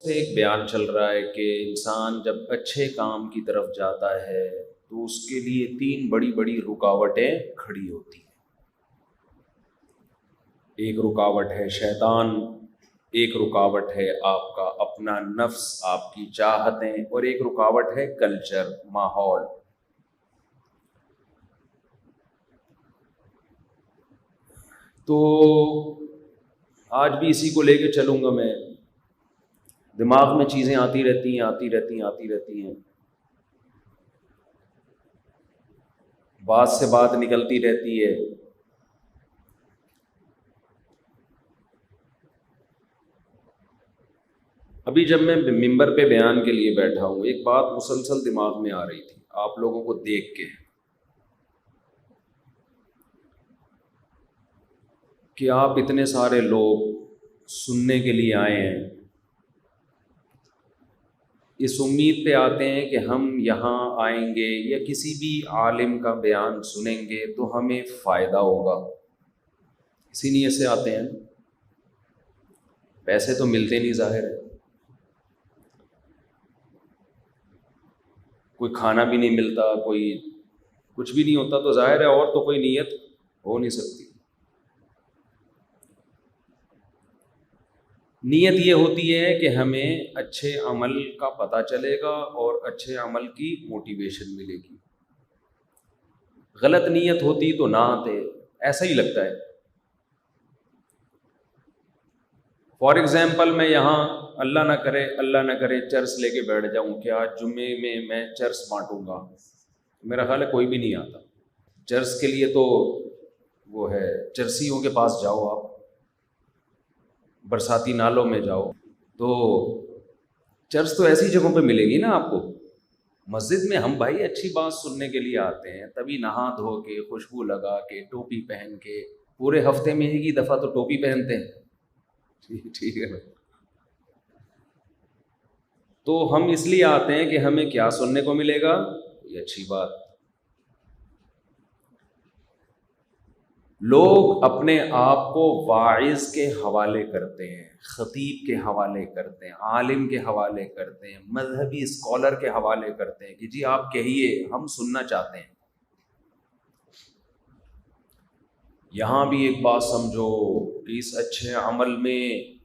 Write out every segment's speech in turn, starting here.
سے ایک بیان چل رہا ہے کہ انسان جب اچھے کام کی طرف جاتا ہے تو اس کے لیے تین بڑی بڑی رکاوٹیں کھڑی ہوتی ہیں۔ ایک رکاوٹ ہے شیطان، ایک رکاوٹ ہے آپ کا اپنا نفس، آپ کی چاہتیں، اور ایک رکاوٹ ہے کلچر، ماحول۔ تو آج بھی اسی کو لے کے چلوں گا میں۔ دماغ میں چیزیں آتی رہتی ہیں، بات سے بات نکلتی رہتی ہے۔ ابھی جب میں ممبر پہ بیان کے لیے بیٹھا ہوں، ایک بات مسلسل دماغ میں آ رہی تھی آپ لوگوں کو دیکھ کے، کہ آپ اتنے سارے لوگ سننے کے لیے آئے ہیں، اس امید پہ آتے ہیں کہ ہم یہاں آئیں گے یا کسی بھی عالم کا بیان سنیں گے تو ہمیں فائدہ ہوگا، اسی نیت سے آتے ہیں۔ پیسے تو ملتے نہیں، ظاہر ہے، کوئی کھانا بھی نہیں ملتا، کوئی کچھ بھی نہیں ہوتا، تو ظاہر ہے اور تو کوئی نیت ہو نہیں سکتی۔ نیت یہ ہوتی ہے کہ ہمیں اچھے عمل کا پتہ چلے گا اور اچھے عمل کی موٹیویشن ملے گی۔ غلط نیت ہوتی تو نہ آتے، ایسا ہی لگتا ہے۔ فار ایگزامپل میں یہاں اللہ نہ کرے چرس لے کے بیٹھ جاؤں کہ آج جمعے میں میں چرس بانٹوں گا، میرا خیال ہے کوئی بھی نہیں آتا۔ چرس کے لیے تو وہ ہے، چرسیوں کے پاس جاؤ، آپ برساتی نالوں میں جاؤ، تو چرچ تو ایسی جگہوں پہ ملے گی نا آپ کو۔ مسجد میں ہم بھائی اچھی بات سننے کے لیے آتے ہیں، تبھی نہا دھو کے، خوشبو لگا کے، ٹوپی پہن کے، پورے ہفتے میں ایک ہی دفعہ تو ٹوپی پہنتے ہیں، ٹھیک ہے نا؟ تو ہم اس لیے آتے ہیں کہ ہمیں کیا سننے کو ملے گا؟ یہ اچھی بات۔ لوگ اپنے آپ کو واعظ کے حوالے کرتے ہیں، خطیب کے حوالے کرتے ہیں، عالم کے حوالے کرتے ہیں، مذہبی اسکالر کے حوالے کرتے ہیں کہ جی آپ کہیے، ہم سننا چاہتے ہیں۔ یہاں بھی ایک بات سمجھو کہ اس اچھے عمل میں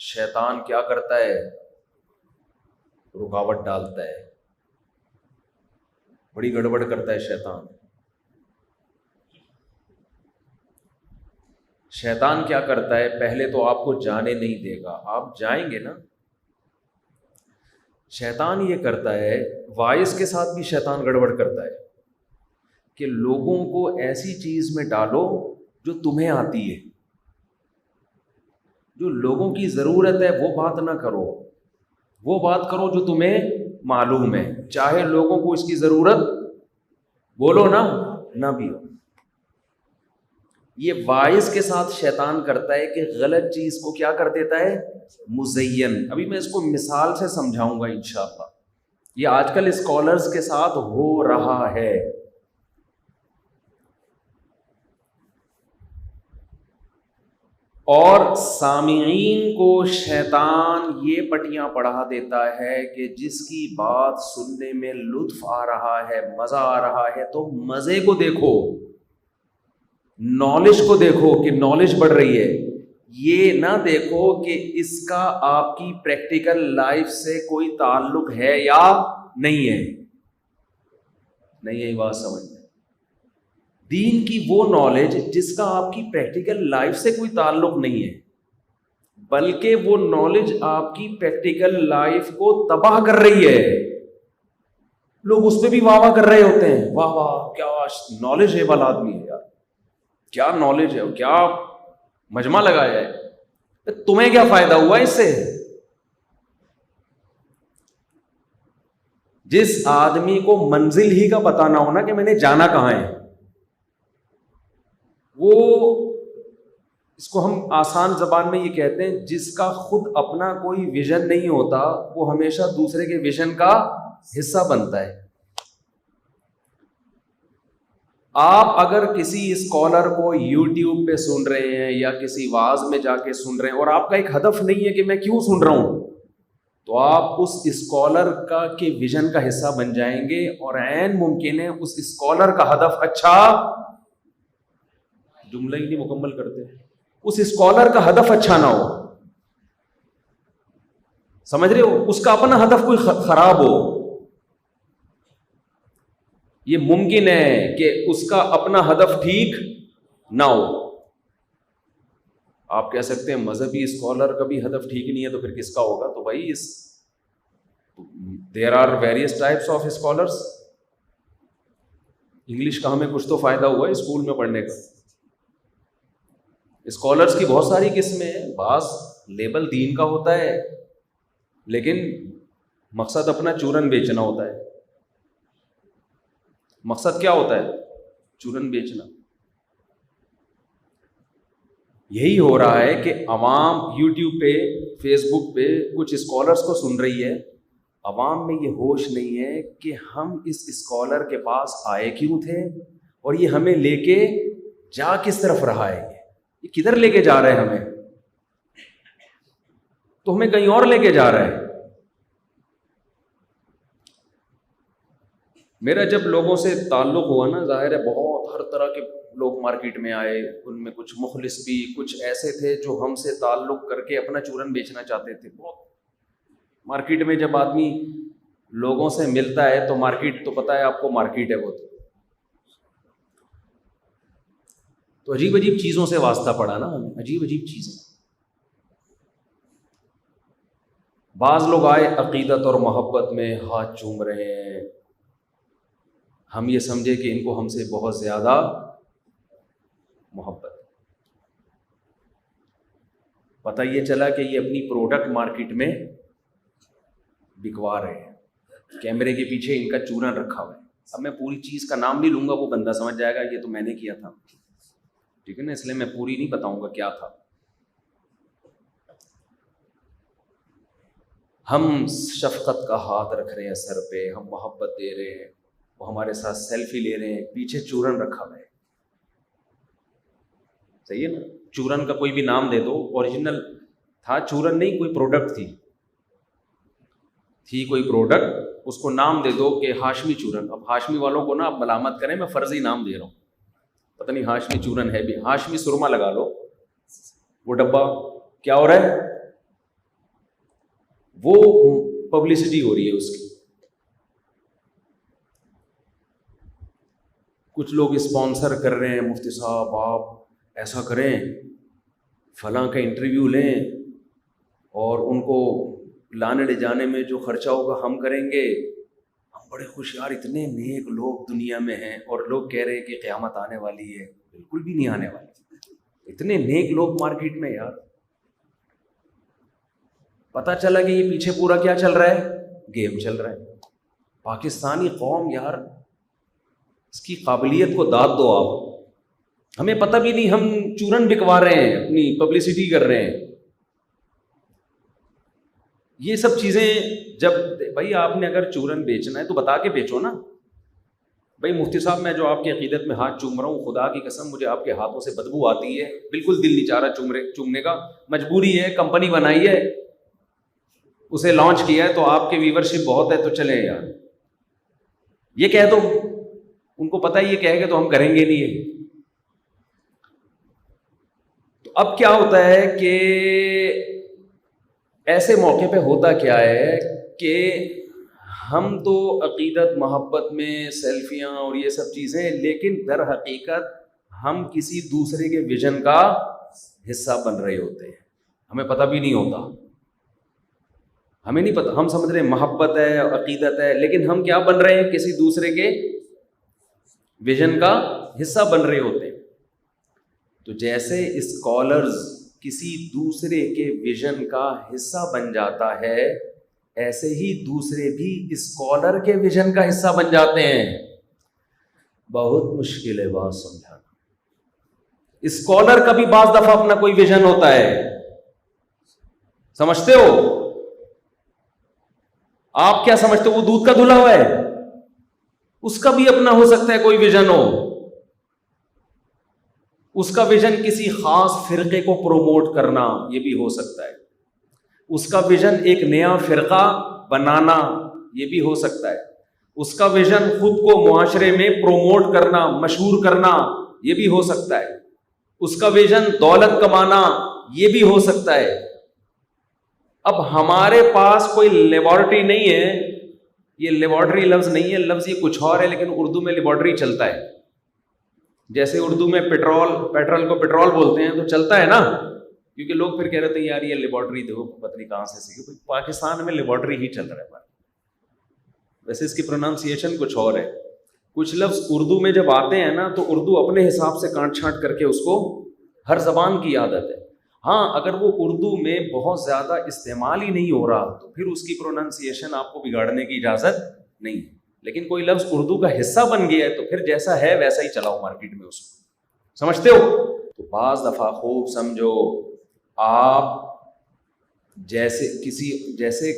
شیطان کیا کرتا ہے؟ رکاوٹ ڈالتا ہے، بڑی گڑبڑ کرتا ہے شیطان۔ شیطان کیا کرتا ہے؟ پہلے تو آپ کو جانے نہیں دے گا، آپ جائیں گے نا۔ شیطان یہ کرتا ہے، واعظ کے ساتھ بھی شیطان گڑبڑ کرتا ہے کہ لوگوں کو ایسی چیز میں ڈالو جو تمہیں آتی ہے، جو لوگوں کی ضرورت ہے وہ بات نہ کرو، وہ بات کرو جو تمہیں معلوم ہے، چاہے لوگوں کو اس کی ضرورت بولو نہ بھی ہو۔ یہ واعظ کے ساتھ شیطان کرتا ہے کہ غلط چیز کو کیا کر دیتا ہے؟ مزین۔ ابھی میں اس کو مثال سے سمجھاؤں گا انشاءاللہ۔ یہ آج کل اسکالرز کے ساتھ ہو رہا ہے۔ اور سامعین کو شیطان یہ پٹیاں پڑھا دیتا ہے کہ جس کی بات سننے میں لطف آ رہا ہے، مزہ آ رہا ہے، تو مزے کو دیکھو، نالج کو دیکھو کہ نالج بڑھ رہی ہے، یہ نہ دیکھو کہ اس کا آپ کی پریکٹیکل لائف سے کوئی تعلق ہے یا نہیں ہے۔ نہیں ہے بات سمجھ میں؟ دین کی وہ نالج جس کا آپ کی پریکٹیکل لائف سے کوئی تعلق نہیں ہے، بلکہ وہ نالج آپ کی پریکٹیکل لائف کو تباہ کر رہی ہے۔ لوگ اس پہ بھی واہ واہ کر رہے ہوتے ہیں، واہ واہ کیا نالج ہے والا آدمی ہے، یار کیا نالج ہے، کیا مجمع لگایا ہے۔ تمہیں کیا فائدہ ہوا اس سے؟ جس آدمی کو منزل ہی کا پتہ نہ ہونا کہ میں نے جانا کہاں ہے، وہ، اس کو ہم آسان زبان میں یہ کہتے ہیں، جس کا خود اپنا کوئی ویژن نہیں ہوتا وہ ہمیشہ دوسرے کے ویژن کا حصہ بنتا ہے۔ آپ اگر کسی اسکالر کو یوٹیوب پہ سن رہے ہیں یا کسی واعظ میں جا کے سن رہے ہیں اور آپ کا ایک ہدف نہیں ہے کہ میں کیوں سن رہا ہوں، تو آپ اس اسکالر کا کے ویژن کا حصہ بن جائیں گے، اور عین ممکن ہے اس اسکالر کا ہدف اچھا، جملہ ہی نہیں مکمل کرتے، اس اسکالر کا ہدف اچھا نہ ہو، سمجھ رہے ہو، اس کا اپنا ہدف کوئی خراب ہو. یہ ممکن ہے کہ اس کا اپنا ہدف ٹھیک نہ ہو. آپ کہہ سکتے ہیں مذہبی اسکالر کا بھی ہدف ٹھیک نہیں ہے تو پھر کس کا ہوگا؟ تو بھائی there are various types of scholars. English کا ہمیں کچھ تو فائدہ ہوا ہے اسکول میں پڑھنے کا. اسکالرس کی بہت ساری قسمیں ہیں. بعض لیبل دین کا ہوتا ہے لیکن مقصد اپنا چورن بیچنا ہوتا ہے. مقصد کیا ہوتا ہے؟ چورن بیچنا. یہی ہو رہا ہے کہ عوام یوٹیوب پہ، فیس بک پہ کچھ اسکالرس کو سن رہی ہے، عوام میں یہ ہوش نہیں ہے کہ ہم اس اسکالر کے پاس آئے کیوں تھے اور یہ ہمیں لے کے جا کس طرف رہا ہے، یہ کدھر لے کے جا رہا ہے ہمیں، تو ہمیں کہیں اور لے کے جا رہا ہے. میرا جب لوگوں سے تعلق ہوا نا، ظاہر ہے بہت ہر طرح کے لوگ مارکیٹ میں آئے، ان میں کچھ مخلص بھی، کچھ ایسے تھے جو ہم سے تعلق کر کے اپنا چورن بیچنا چاہتے تھے. بہت مارکیٹ میں جب آدمی لوگوں سے ملتا ہے تو مارکیٹ تو پتہ ہے آپ کو، مارکیٹ ہے وہ تو عجیب عجیب چیزوں سے واسطہ پڑا نا ہمیں، عجیب عجیب چیزیں. بعض لوگ آئے عقیدت اور محبت میں ہاتھ چوم رہے ہیں، ہم یہ سمجھے کہ ان کو ہم سے بہت زیادہ محبت. پتہ یہ چلا کہ یہ اپنی پروڈکٹ مارکیٹ میں بکوا رہے ہیں، کیمرے کے پیچھے ان کا چورن رکھا ہوا ہے. اب میں پوری چیز کا نام نہیں لوں گا، وہ بندہ سمجھ جائے گا یہ تو میں نے کیا تھا، ٹھیک ہے نا، اس لیے میں پوری نہیں بتاؤں گا کیا تھا. ہم شفقت کا ہاتھ رکھ رہے ہیں سر پہ، ہم محبت دے رہے ہیں، وہ ہمارے ساتھ سیلفی لے رہے ہیں، پیچھے چورن رکھا ہوا ہے. صحیح ہے نا، چورن کا کوئی بھی نام دے دو، اوریجنل تھا چورن نہیں، کوئی پروڈکٹ تھی کوئی پروڈکٹ، اس کو نام دے دو کہ ہاشمی چورن. اب ہاشمی والوں کو نا آپ ملامت کریں، میں فرضی نام دے رہا ہوں، پتہ نہیں ہاشمی چورن ہے بھی، ہاشمی سرما لگا لو، وہ ڈبہ کیا ہو رہا ہے، وہ پبلسٹی ہو رہی ہے اس کی. کچھ لوگ اسپانسر کر رہے ہیں، مفتی صاحب آپ ایسا کریں، فلاں کا انٹرویو لیں اور ان کو لانے لے جانے میں جو خرچہ ہوگا ہم کریں گے. ہم بڑے خوش، یار اتنے نیک لوگ دنیا میں ہیں، اور لوگ کہہ رہے ہیں کہ قیامت آنے والی ہے. بالکل بھی نہیں آنے والی، اتنے نیک لوگ مارکیٹ میں. یار پتہ چلا کہ یہ پیچھے پورا کیا چل رہا ہے، گیم چل رہا ہے. پاکستانی قوم یار اس کی قابلیت کو داد دو آپ. ہمیں پتہ بھی نہیں، ہم چورن بکوا رہے ہیں، اپنی پبلسٹی کر رہے ہیں. یہ سب چیزیں جب بھائی آپ نے اگر چورن بیچنا ہے تو بتا کے بیچو نا. بھائی مفتی صاحب میں جو آپ کی عقیدت میں ہاتھ چوم رہا ہوں، خدا کی قسم مجھے آپ کے ہاتھوں سے بدبو آتی ہے، بالکل دل نہیں چاہ رہا چومنے کا، مجبوری ہے، کمپنی بنائی ہے، اسے لانچ کیا ہے تو آپ کے ویورشپ بہت ہے تو چلیں یار. یہ کہہ دو، ان کو پتہ ہے یہ کہے گا تو ہم کریں گے نہیں ہے. تو اب کیا ہوتا ہے کہ ایسے موقع پہ ہوتا کیا ہے کہ ہم تو عقیدت محبت میں سیلفیاں اور یہ سب چیزیں، لیکن در حقیقت ہم کسی دوسرے کے ویژن کا حصہ بن رہے ہوتے ہیں، ہمیں پتہ بھی نہیں ہوتا. ہمیں نہیں پتہ، ہم سمجھ رہے ہیں محبت ہے، عقیدت ہے، لیکن ہم کیا بن رہے ہیں، کسی دوسرے کے ویژن کا حصہ بن رہے ہوتے ہیں. تو جیسے اسکالرز کسی دوسرے کے ویژن کا حصہ بن جاتا ہے، ایسے ہی دوسرے بھی اسکالر کے ویژن کا حصہ بن جاتے ہیں. بہت مشکل ہے بات سمجھانا. اسکالر کا بھی بعض دفعہ اپنا کوئی ویژن ہوتا ہے، سمجھتے ہو؟ آپ کیا سمجھتے ہو وہ دودھ کا دھلا ہوا ہے؟ اس کا بھی اپنا ہو سکتا ہے کوئی ویژن ہو. اس کا ویژن کسی خاص فرقے کو پروموٹ کرنا، یہ بھی ہو سکتا ہے. اس کا ویژن ایک نیا فرقہ بنانا، یہ بھی ہو سکتا ہے. اس کا ویژن خود کو معاشرے میں پروموٹ کرنا، مشہور کرنا، یہ بھی ہو سکتا ہے. اس کا ویژن دولت کمانا، یہ بھی ہو سکتا ہے. اب ہمارے پاس کوئی لیبارٹری نہیں ہے، یہ لیبارٹری لفظ نہیں ہے، لفظ یہ کچھ اور ہے، لیکن اردو میں لیبارٹری چلتا ہے. جیسے اردو میں پیٹرول کو پیٹرول بولتے ہیں تو چلتا ہے نا، کیونکہ لوگ پھر کہہ رہے تھے یار یہ لیبارٹری دیکھو پتہ نہیں کہاں سے سیکھی. پاکستان میں لیبارٹری ہی چل رہا ہے. ویسے اس کی پروننسیشن کچھ اور ہے. کچھ لفظ اردو میں جب آتے ہیں نا تو اردو اپنے حساب سے کانٹ چھانٹ کر کے اس کو، ہر زبان کی عادت ہے. ہاں اگر وہ اردو میں بہت زیادہ استعمال ہی نہیں ہو رہا تو پھر اس کی پروننسیشن آپ کو بگاڑنے کی اجازت نہیں ہے. لیکن کوئی لفظ اردو کا حصہ بن گیا ہے تو پھر جیسا ہے ویسا ہی چلاؤ مارکیٹ میں اس کو. سمجھتے ہو؟ تو بعض دفعہ خوب سمجھو، آپ جیسے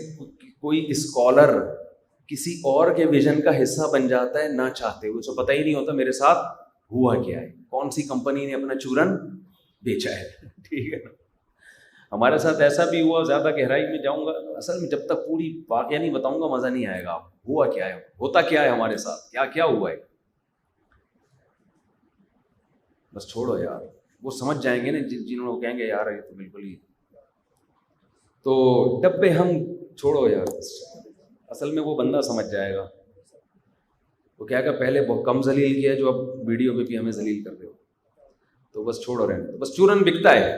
کوئی اسکالر کسی اور کے ویژن کا حصہ بن جاتا ہے نہ چاہتے ہوئے، اسے پتہ ہی نہیں ہوتا میرے ساتھ ہوا کیا ہے، کون سی کمپنی نے اپنا چورن بیچا ہے. ٹھیک ہے نا. ہمارے ساتھ ایسا بھی ہوا، زیادہ گہرائی میں جاؤں گا اصل میں جب تک پوری واقعہ نہیں بتاؤں گا مزہ نہیں آئے گا. آپ ہوا کیا ہے، ہوتا کیا ہے ہمارے ساتھ، کیا کیا ہوا ہے. بس چھوڑو یار، وہ سمجھ جائیں گے نا جنہوں نے کہیں گے یار یہ تو بالکل ہی، تو ڈبے ہم چھوڑو یار. اصل میں وہ بندہ سمجھ جائے گا، وہ کیا کہ پہلے بہت کم ذلیل کیا جو اب ویڈیو میں بھی ہمیں ذلیل کر رہے ہو. تو بس چھوڑو رہنے، بس چورن بکتا ہے.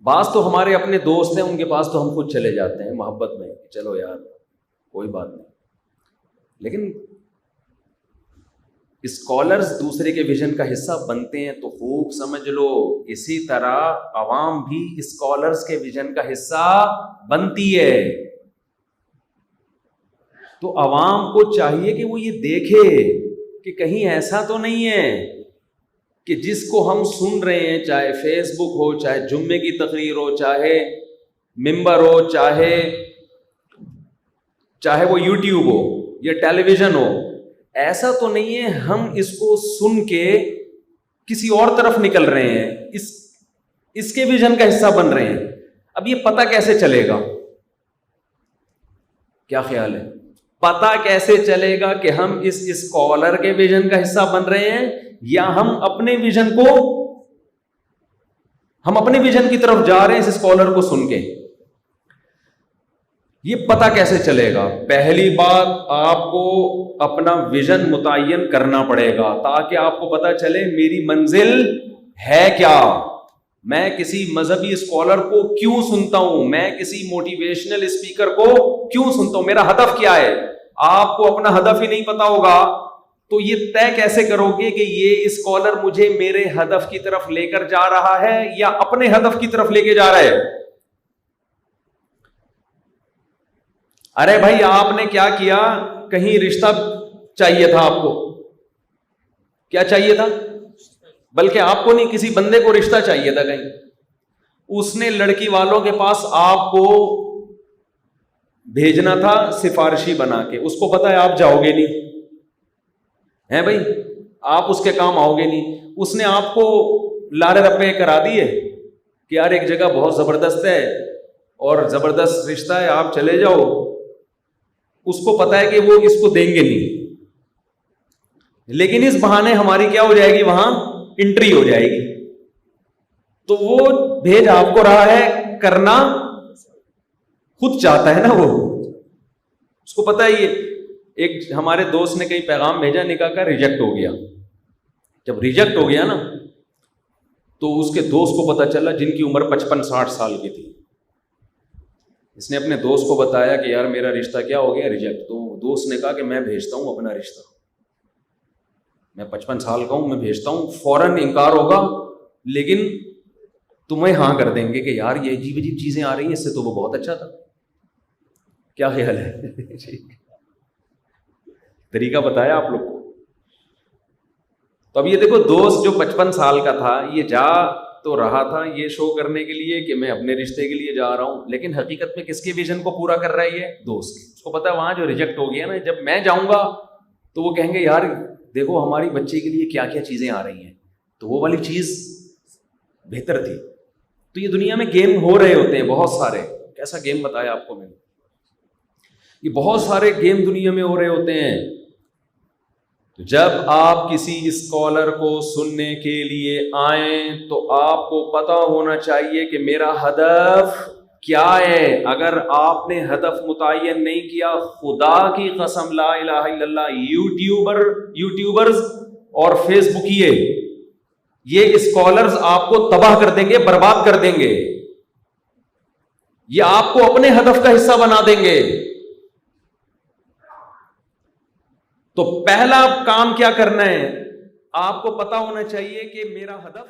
بعض تو ہمارے اپنے دوست ہیں، ان کے پاس تو ہم خود چلے جاتے ہیں محبت میں، چلو یار کوئی بات نہیں. لیکن اسکالرز دوسرے کے ویژن کا حصہ بنتے ہیں تو خوب سمجھ لو اسی طرح عوام بھی اسکالرز کے ویژن کا حصہ بنتی ہے. تو عوام کو چاہیے کہ وہ یہ دیکھے کہ کہیں ایسا تو نہیں ہے کہ جس کو ہم سن رہے ہیں، چاہے فیس بک ہو، چاہے جمعے کی تقریر ہو، چاہے ممبر ہو، چاہے وہ یوٹیوب ہو یا ٹیلی ویژن ہو، ایسا تو نہیں ہے ہم اس کو سن کے کسی اور طرف نکل رہے ہیں، اس کے ویژن کا حصہ بن رہے ہیں. اب یہ پتہ کیسے چلے گا؟ کیا خیال ہے؟ پتہ کیسے چلے گا کہ ہم اس اسکالر کے ویژن کا حصہ بن رہے ہیں یا ہم اپنے ویژن کی طرف جا رہے ہیں اس اسکالر کو سن کے؟ یہ پتہ کیسے چلے گا؟ پہلی بات آپ کو اپنا ویژن متعین کرنا پڑے گا تاکہ آپ کو پتہ چلے میری منزل ہے کیا. میں کسی مذہبی اسکالر کو کیوں سنتا ہوں، میں کسی موٹیویشنل اسپیکر کو کیوں سنتا ہوں، میرا ہدف کیا ہے. آپ کو اپنا ہدف ہی نہیں پتا ہوگا تو یہ طے کیسے کرو گے کہ یہ اسکالر مجھے میرے ہدف کی طرف لے کر جا رہا ہے یا اپنے ہدف کی طرف لے کے جا رہا ہے؟ ارے بھائی آپ نے کیا کیا، کہیں رشتہ چاہیے تھا، آپ کو کیا چاہیے تھا؟ بلکہ آپ کو نہیں، کسی بندے کو رشتہ چاہیے تھا کہیں. اس نے لڑکی والوں کے پاس آپ کو بھیجنا تھا سفارشی بنا کے، اس کو پتا ہے آپ جاؤ گے نہیں، ہیں بھائی آپ اس کے کام آؤ گے نہیں. اس نے آپ کو لارے رپے کرا دیے کہ یار ایک جگہ بہت زبردست ہے اور زبردست رشتہ ہے، آپ چلے جاؤ. اس کو پتا ہے کہ وہ اس کو دیں گے نہیں، لیکن اس بہانے ہماری کیا ہو جائے گی، وہاں انٹری ہو جائے گی. تو وہ بھیج آپ کو رہا ہے، کرنا خود چاہتا ہے نا وہ، اس کو پتا ہے. یہ ایک ہمارے دوست نے کئی پیغام بھیجا، نکاح کا ریجیکٹ ہو گیا. جب ریجیکٹ ہو گیا نا تو اس کے دوست کو پتا چلا، جن کی عمر 55-60 سال کی تھی. اس نے اپنے دوست کو بتایا کہ یار میرا رشتہ کیا ہو گیا، ریجیکٹ. تو دوست نے کہا کہ میں بھیجتا ہوں اپنا رشتہ، میں 55 سال کا ہوں، میں بھیجتا ہوں. فوراً انکار ہوگا لیکن تمہیں ہاں کر دیں گے کہ یار یہ عجیب عجیب چیزیں آ رہی ہیں، اس سے تو وہ بہت اچھا تھا. کیا خیال ہے؟ طریقہ بتایا آپ لوگ کو. تو اب یہ دیکھو، دوست جو 55 سال کا تھا یہ جا تو رہا تھا یہ شو کرنے کے لیے کہ میں اپنے رشتے کے لیے جا رہا ہوں، لیکن حقیقت میں کس کے ویژن کو پورا کر رہا ہے یہ دوست. اس کو پتا ہے وہاں جو ریجیکٹ ہو گیا نا، جب میں جاؤں گا تو وہ کہیں گے یار دیکھو ہماری بچی کے لیے کیا کیا چیزیں آ رہی ہیں، تو وہ والی چیز بہتر تھی. تو یہ دنیا میں گیم ہو رہے ہوتے ہیں بہت سارے. کیسا گیم بتایا آپ کو میں نے؟ یہ بہت سارے گیم دنیا میں ہو رہے ہوتے ہیں. تو جب آپ کسی اسکالر کو سننے کے لیے آئیں تو آپ کو پتا ہونا چاہیے کہ میرا ہدف کیا ہے. اگر آپ نے ہدف متعین نہیں کیا، خدا کی قسم لا الہ الا اللہ، یوٹیوبرز اور فیس بکیے، یہ اسکالرز آپ کو تباہ کر دیں گے، برباد کر دیں گے. یہ آپ کو اپنے ہدف کا حصہ بنا دیں گے. تو پہلا کام کیا کرنا ہے؟ آپ کو پتا ہونا چاہیے کہ میرا ہدف